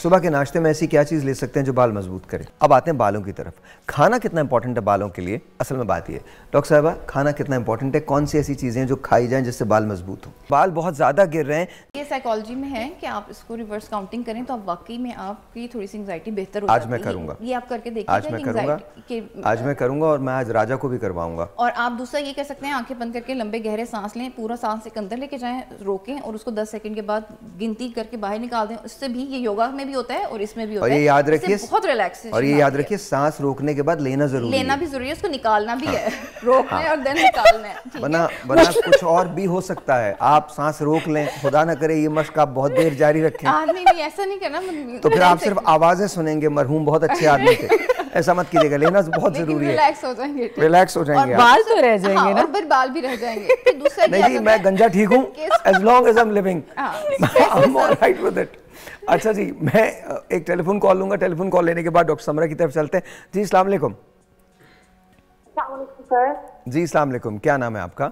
صبح کے ناشتے میں ایسی کیا چیز لے سکتے ہیں جو بال مضبوط کرے؟ اب آتے ہیں بالوں کی طرف. کھانا کتنا امپورٹنٹ ہے بالوں کے لیے؟ اصل میں بات یہ ہے ڈاکٹر صاحبہ، کھانا کتنا امپورٹنٹ ہے؟ کون سی ایسی چیزیں جو کھائی جائیں جس سے بال مضبوط ہوں؟ بال بہت زیادہ گر رہے ہیں. یہ سائیکالوجی میں ہے کہ آپ اس کو ریورس کاؤنٹنگ کریں تو آپ واقعی میں آپ کی تھوڑی سی انگزائٹی بہتر ہو جاتی ہے. آج میں کروں گا، یہ آپ کر کے دیکھیے. آج میں کروں گا اور میں آج راجا کو بھی کرواؤں گا. اور آپ دوسرا یہ کہہ سکتے ہیں آنکھیں بند کر کے لمبے گہرے سانس لیں، پورا سانس ایک اندر لے کے جائیں، روکیں اور اس کو 10 سیکنڈ کے بعد گنتی کر کے باہر نکال دیں. اس سے بھی یہ یوگا میں بھی ہوتا ہے اور اس میں بھی ہوتا ہے. اور یہ یاد رکھیے، بہت ریلیکسیشن. اور یہ یاد رکھیے سانس روکنے کے بعد لینا ضروری ہے. لینا بھی ضروری ہے، اس کو نکالنا بھی ہے. روکنا ہے اور دین نکالنا ہے. ورنہ کچھ اور بھی ہو سکتا ہے. آپ سانس روک لیں، خدا نہ کرے یہ مشق آپ بہت دیر جاری رکھیں. نہیں ایسا نہیں کرنا. تو پھر آپ صرف آوازیں سنیں گے. مرحوم بہت اچھے آدمی تھے. ایسا مت کیجیے گا، لینا بہت ضروری ہے. ریلیکس ہو جائیں گے، ریلیکس ہو جائیں گے. بال تو رہ جائیں گے نا، پھر بال بھی رہ جائیں گے. دوسرا نہیں جی، میں گنجا ٹھیک ہوں as long as I'm living. I'm all right with it. اچھا جی، میں ایک ٹیلی فون کال لوں گا. ٹیلی فون کال لینے کے بعد ڈاکٹر سمرا کی طرف چلتے ہیں. جی السلام علیکم. السلام علیکم سر. جی السلام علیکم، کیا نام ہے آپ کا؟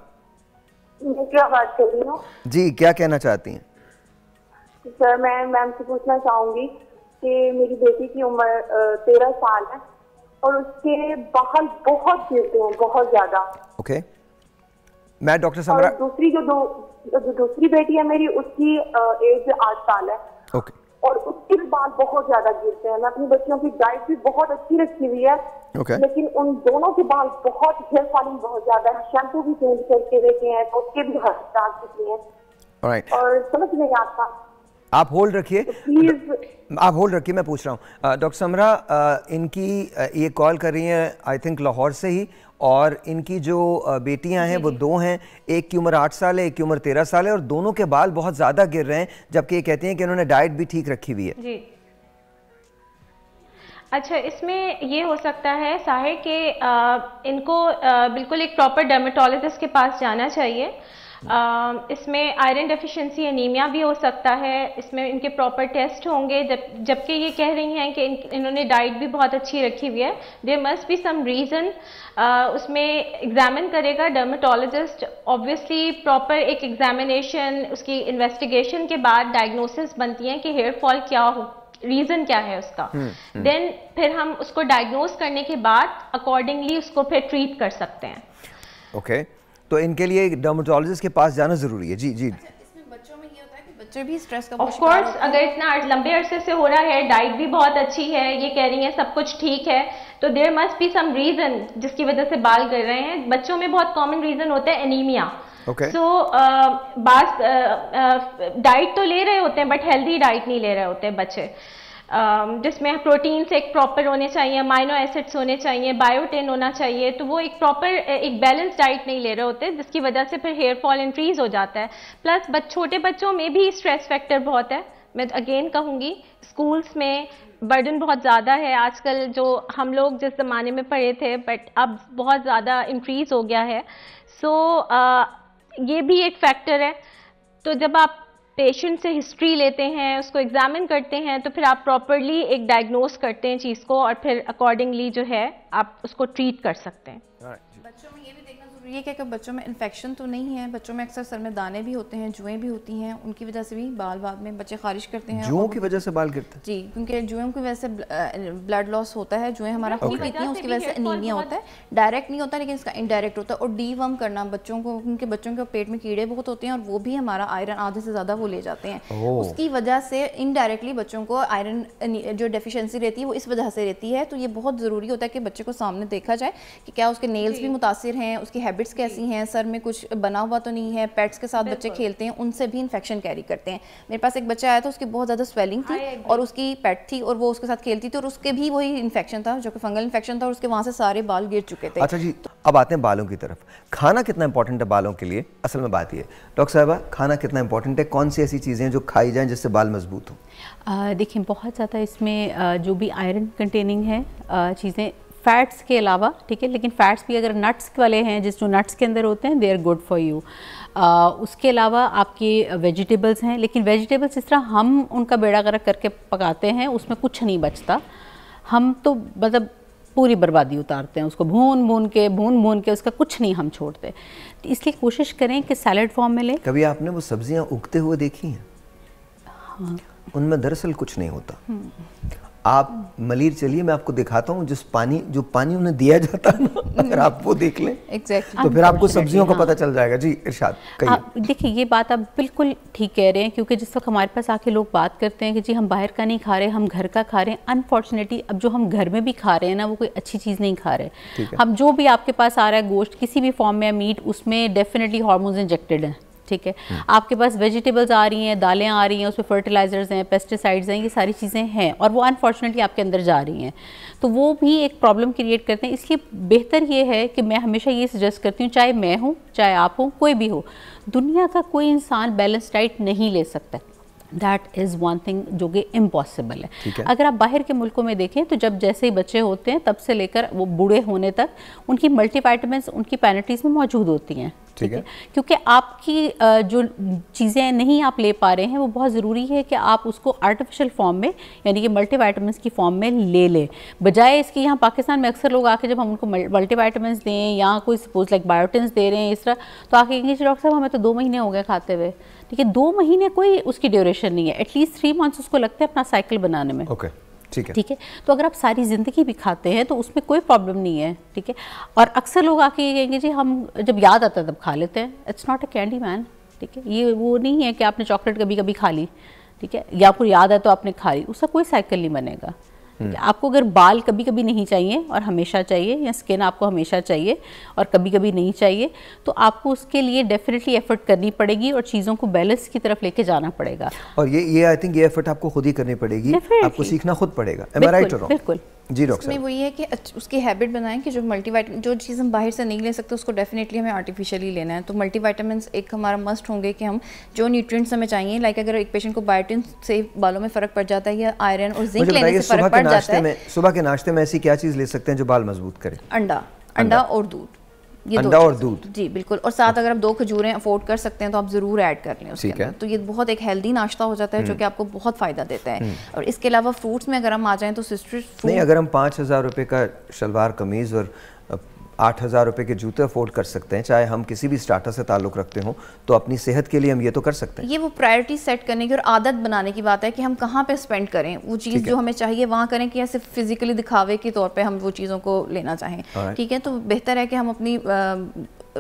میں کیا بات کر رہی ہوں؟ جی کیا کہنا چاہتی ہیں؟ سر میں میم سے پوچھنا چاہوں گی کہ میری بیٹی کی عمر 13 سال ہے اور اس کے بال بہت گرتے ہیں، بہت زیادہ. اوکے، میں ڈاکٹر سمرا. دوسری جو دوسری بیٹی ہے میری، اس کی ایج 8 سال ہے. اوکے. اور اس کے بھی بال بہت زیادہ گرتے ہیں. میں اپنی بچیوں کی ڈائٹ بھی بہت اچھی رکھی ہوئی ہے، لیکن ان دونوں کے بال بہت ہیئر فالنگ بہت زیادہ ہے. شیمپو بھی چینج کر کے دیتے ہیں تو اس کے بھی ہسپتال کتنے ہیں اور سمجھ نہیں آتا. آپ ہولڈ رکھیے، آپ ہولڈ رکھیے، میں پوچھ رہا ہوں. ڈاکٹر سمرا، ان کی یہ کال کر رہی ہیں آئی تھنک لاہور سے ہی، اور ان کی جو بیٹیاں ہیں وہ 2 ہیں. ایک کی عمر 8 سال ہے، ایک کی عمر 13 سال ہے، اور دونوں کے بال بہت زیادہ گر رہے ہیں، جبکہ یہ کہتی ہیں کہ انہوں نے ڈائٹ بھی ٹھیک رکھی ہوئی ہے. جی اچھا، اس میں یہ ہو سکتا ہے ساحر کہ ان کو بالکل ایک پراپر ڈرمیٹولوجسٹ کے پاس جانا چاہیے. اس میں آئرن ڈیفیشنسی انیمیا بھی ہو سکتا ہے. اس میں ان کے پراپر ٹیسٹ ہوں گے. جبکہ یہ کہہ رہی ہیں کہ انہوں نے ڈائٹ بھی بہت اچھی رکھی ہوئی ہے. There must be some reason. اس میں ایگزامن کرے گا ڈرمیٹولوجسٹ. آبویسلی پراپر ایک ایگزامینیشن، اس کی انویسٹیگیشن کے بعد ڈائگنوسس بنتی ہیں کہ ہیئر فال کیا ہو، ریزن کیا ہے اس کا. دین پھر ہم اس کو ڈائگنوز کرنے کے بعد اکارڈنگلی اس کو پھر ٹریٹ کر سکتے ہیں. اوکے، تو ان کے لیے ڈرمیٹولوجسٹ کے پاس جانا ضروری ہے. جی جی. اس میں بچوں میں یہ ہوتا ہے کہ بچے بھی اسٹریس کا آف کورس اگر اتنا لمبے عرصے سے ہو رہا ہے، ڈائٹ بھی بہت اچھی ہے، یہ کہہ رہی ہیں سب کچھ ٹھیک ہے، تو there must be some reason جس کی وجہ سے بال گر رہے ہیں. بچوں میں بہت کامن ریزن ہوتا ہے انیمیا. سو بعض ڈائٹ تو لے رہے ہوتے ہیں بٹ ہیلدی ڈائٹ نہیں لے رہے ہوتے ہیں بچے، جس میں پروٹینس ایک پراپر ہونے چاہیے، امائنو ایسڈس ہونے چاہیے، بایوٹین ہونا چاہیے. تو وہ ایک پراپر ایک بیلنس ڈائٹ نہیں لے رہے ہوتے، جس کی وجہ سے پھر ہیئر فال انکریز ہو جاتا ہے. پلس چھوٹے بچوں میں بھی اسٹریس فیکٹر بہت ہے. میں اگین کہوں گی اسکولس میں برڈن بہت زیادہ ہے آج کل، جو ہم لوگ جس زمانے میں پڑھے تھے بٹ اب بہت زیادہ انکریز ہو گیا ہے. سو یہ بھی ایک فیکٹر ہے. تو جب آپ پیشنٹ سے ہسٹری لیتے ہیں، اس کو ایگزامن کرتے ہیں، تو پھر آپ پراپرلی ایک ڈائگنوز کرتے ہیں چیز کو، اور پھر اکارڈنگلی جو ہے آپ اس کو ٹریٹ کر سکتے ہیں. بچوں میں یہ بھی دیکھنا ضروری ہے کہ بچوں میں انفیکشن تو نہیں ہے. بچوں میں اکثر سر میں دانے بھی ہوتے ہیں، جوئیں بھی ہوتی ہیں، ان کی وجہ سے بھی بال بعد میں بچے خارش کرتے ہیں. جوؤں کی وجہ سے بال گرتے ہیں؟ جی، کیونکہ جوئوں کی وجہ سے بلڈ لاس ہوتا ہے. جوئیں ہمارا خون پیتی ہیں، اس کی وجہ سے انیمیا ہوتا ہے. ڈائریکٹ نہیں ہوتا لیکن اس کا انڈائریکٹ ہوتا ہے. اور ڈی ورم کرنا بچوں کو، کیونکہ بچوں کے پیٹ میں کیڑے بہت ہوتے ہیں اور وہ بھی ہمارا آئرن آدھے سے زیادہ وہ لے جاتے ہیں. اس کی وجہ سے انڈائریکٹلی بچوں کو آئرن جو ڈیفیشنسی رہتی ہے وہ اس وجہ سے رہتی ہے. تو یہ بہت ضروری ہوتا ہے کہ بچے کو سامنے دیکھا جائے کہ کیا اس کے نیلز بھی متاثر ہیں، اس کی ہیبٹس کیسی ہیں، سر میں کچھ بنا ہوا تو نہیں ہے. پیٹس کے ساتھ بچے کھیلتے ہیں، ان سے بھی انفیکشن کیری کرتے ہیں. میرے پاس ایک بچہ آیا تھا، اس کی بہت زیادہ سویلنگ تھی اور اس کی پیٹ تھی اور وہ اس کے ساتھ کھیلتی تھی اور اس کے بھی وہی انفیکشن تھا جو کہ فنگل انفیکشن تھا اور اس کے وہاں سے سارے بال گر چکے تھے. اچھا جی، اب آتے ہیں بالوں کی طرف. کھانا کتنا امپورٹنٹ ہے بالوں کے لیے؟ اصل میں بات یہ ہے ڈاکٹر صاحبہ، کھانا کتنا امپورٹنٹ ہے؟ کون سی ایسی چیزیں جو کھائی جائیں جس سے بال مضبوط ہوں؟ دیکھیں بہت زیادہ اس میں جو بھی آئرن کنٹیننگ ہے چیزیں، فیٹس کے علاوہ، ٹھیک ہے، لیکن فیٹس بھی اگر نٹس والے ہیں، جو نٹس کے اندر ہوتے ہیں، they are good for you. اس کے علاوہ آپ کی ویجیٹیبلز ہیں، لیکن ویجیٹیبلز اس طرح ہم ان کا بیڑا غرق کر کے پکاتے ہیں، اس میں کچھ نہیں بچتا. ہم تو مطلب پوری بربادی اتارتے ہیں، اس کو بھون کے اس کا کچھ نہیں ہم چھوڑتے. اس لیے کوشش کریں کہ سیلڈ فارم میں لیں. کبھی آپ نے وہ سبزیاں اگتے ہوئے دیکھی ہیں؟ ہاں. ان میں دراصل کچھ نہیں ہوتا. آپ ملیر چلیے میں آپ کو دکھاتا ہوں جو پانی انہیں دیا جاتا ہے نا, اگر آپ وہ دیکھ لیں تو پھر آپ کو سبزیوں کا پتہ چل جائے گا. جی ارشاد کہیے. دیکھیں یہ بات آپ بالکل ٹھیک کہہ رہے ہیں, کیونکہ جس وقت ہمارے پاس آ کے لوگ بات کرتے ہیں کہ جی ہم باہر کا نہیں کھا رہے, ہم گھر کا کھا رہے ہیں, انفارچونیٹلی اب جو ہم گھر میں بھی کھا رہے ہیں نا وہ کوئی اچھی چیز نہیں کھا رہے. ہم جو بھی آپ کے پاس آ رہا ہے گوشت کسی بھی فارم میں, میٹ, اس میں ڈیفینیٹلی ہارمونز انجیکٹڈ ہیں. ٹھیک ہے, آپ کے پاس ویجیٹیبلز آ رہی ہیں, دالیں آ رہی ہیں, اس میں فرٹیلائزرز ہیں, پیسٹیسائڈز ہیں, یہ ساری چیزیں ہیں اور وہ انفارچونیٹلی آپ کے اندر جا رہی ہیں, تو وہ بھی ایک پرابلم کریٹ کرتے ہیں. اس لیے بہتر یہ ہے کہ میں ہمیشہ یہ سجیسٹ کرتی ہوں, چاہے میں ہوں چاہے آپ ہوں کوئی بھی ہو, دنیا کا کوئی انسان بیلنس ڈائٹ نہیں لے سکتا. دیٹ از ون تھنگ جو کہ امپاسبل ہے. اگر آپ باہر کے ملکوں میں دیکھیں تو جب جیسے ہی بچے ہوتے ہیں تب سے لے کر وہ بوڑھے ہونے تک ان کی ملٹی وائٹامنس ان کی پینٹریز میں موجود ہوتی ہیں. ٹھیک ہے, کیونکہ آپ کی جو چیزیں نہیں آپ لے پا رہے ہیں وہ بہت ضروری ہے کہ آپ اس کو آرٹیفیشل فارم میں یعنی کہ ملٹی وائٹامنس کی فارم میں لے لیں, بجائے اس کی. یہاں پاکستان میں اکثر لوگ آ کے جب ہم ان کو ملٹی وائٹامنس دیں یا کوئی سپوز لائک بایوٹنس دے رہے ہیں اس طرح, تو آ کے کہیں گے ڈاکٹر صاحب ہمیں تو 2 مہینے ہو گئے کھاتے ہوئے. ٹھیک ہے, 2 مہینے کوئی اس کی ڈیوریشن نہیں ہے, ایٹ لیسٹ 3 منتھس اس کو لگتا ہے اپنا سائیکل بنانے میں. ٹھیک ہے, تو اگر آپ ساری زندگی بھی کھاتے ہیں تو اس میں کوئی پرابلم نہیں ہے. ٹھیک ہے, اور اکثر لوگ آ کے یہ کہیں گے جی ہم جب یاد آتا ہے تب کھا لیتے ہیں. اٹس ناٹ اے کینڈی مین. ٹھیک ہے, یہ وہ نہیں ہے کہ آپ نے چاکلیٹ کبھی کبھی کھا لی, ٹھیک ہے, یا آپ کو یاد ہے تو آپ نے کھا لی, اس کا کوئی سائیکل نہیں بنے گا. آپ کو اگر بال کبھی کبھی نہیں چاہیے اور ہمیشہ چاہیے, یا اسکن آپ کو ہمیشہ چاہیے اور کبھی کبھی نہیں چاہیے, تو آپ کو اس کے لیے ڈیفینیٹلی ایفرٹ کرنی پڑے گی اور چیزوں کو بیلنس کی طرف لے کے جانا پڑے گا. اور یہ آئی تھنک یہ ایفرٹ آپ کو خود ہی کرنی پڑے گی, آپ کو سیکھنا خود پڑے گا. بالکل. جی ڈاکٹر صاحب, وہ یہ ہے کہ اس کی ہیبٹ بنائیں کہ جو ملٹی وائٹامن جو چیز ہم باہر سے نہیں لے سکتے اس کو ڈیفینیٹلی ہمیں آرٹیفیشلی لینا ہے. تو ملٹی وائٹامنس ایک ہمارا مسٹ ہوں گے کہ ہم جو نیوٹرینٹس ہمیں چاہیے, لائک اگر ایک پیشنٹ کو بایوٹن سے بالوں میں فرق پڑ جاتا ہے یا آئرن اور زنک لینے سے فرق پڑ جاتا ہے. صبح کے ناشتے میں ایسی کیا چیز لے سکتے ہیں جو بال مضبوط کرے؟ انڈا اور دودھ. انڈا اور دودھ, جی بالکل. اور ساتھ اگر آپ 2 کھجوریں افورڈ کر سکتے ہیں تو آپ ضرور ایڈ کر لیں اس کے اندر, تو یہ بہت ایک ہیلدی ناشتہ ہو جاتا ہے جو کہ آپ کو بہت فائدہ دیتا ہے. اور اس کے علاوہ فروٹس میں اگر ہم آ جائیں تو نہیں, اگر ہم 5,000 روپے کا شلوار قمیض اور 8,000 روپے کے جوتے افورڈ کر سکتے ہیں, چاہے ہم کسی بھی اسٹارٹر سے تعلق رکھتے ہوں, تو اپنی صحت کے لیے ہم یہ تو کر سکتے ہیں. یہ وہ پرائرٹی سیٹ کرنے کی اور عادت بنانے کی بات ہے کہ ہم کہاں پہ اسپینڈ کریں, وہ چیز جو ہمیں چاہیے وہاں کریں, کہ ایسے فزیکلی دکھاوے کے طور پہ ہم وہ چیزوں کو لینا چاہیں. ٹھیک ہے, تو بہتر ہے کہ ہم اپنی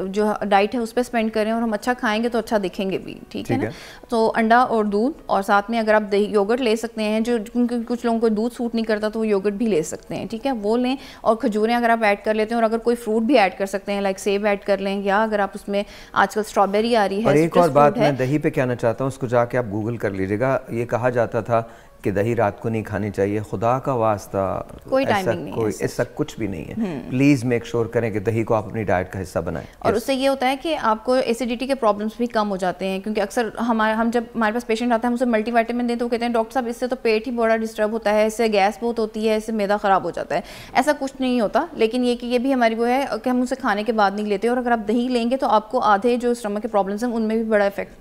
جو ڈائٹ ہے اس پہ اسپینڈ کریں اور ہم اچھا کھائیں گے تو اچھا دکھیں گے بھی. ٹھیک ہے نا, تو انڈا اور دودھ, اور ساتھ میں اگر آپ یوگرٹ لے سکتے ہیں, جو کیونکہ کچھ لوگوں کو دودھ سوٹ نہیں کرتا تو وہ یوگرٹ بھی لے سکتے ہیں. ٹھیک ہے, وہ لیں. اور کھجوریں اگر آپ ایڈ کر لیتے ہیں, اور اگر کوئی فروٹ بھی ایڈ کر سکتے ہیں, لائک سیب ایڈ کر لیں, یا اگر آپ اس میں آج کل اسٹرابیری آ رہی ہے. اور ایک اور بات میں دہی پہ کہنا چاہتا ہوں, اس کو جا کے آپ گوگل کر لیجیے گا. یہ کہا جاتا تھا کہ دہی رات کو نہیں کھانی چاہیے, خدا کا واسطہ کوئی ٹائمنگ نہیں ہے, ایسا کچھ بھی نہیں ہے. پلیز میک شور کریں کہ دہی کو آپ اپنی ڈائٹ کا حصہ بنائیں. اور اس سے یہ ہوتا ہے کہ آپ کو ایسیڈیٹی کے پرابلمس بھی کم ہو جاتے ہیں, کیونکہ اکثر ہم جب ہمارے پاس پیشنٹ آتا ہے ہم اسے ملٹی وائٹامن دیں تو وہ کہتے ہیں ڈاکٹر صاحب اس سے تو پیٹ ہی بڑا ڈسٹرب ہوتا ہے, اس سے گیس بہت ہوتی ہے, اس سے میدا خراب ہو جاتا ہے. ایسا کچھ نہیں ہوتا, لیکن یہ کہ یہ بھی ہماری وہ ہے کہ ہم اسے کھانے کے بعد نہیں لیتے, اور اگر آپ دہی لیں گے تو آپ کو آدھے جو اسٹمک کے پرابلمس ہیں ان میں بھی بڑا افیکٹ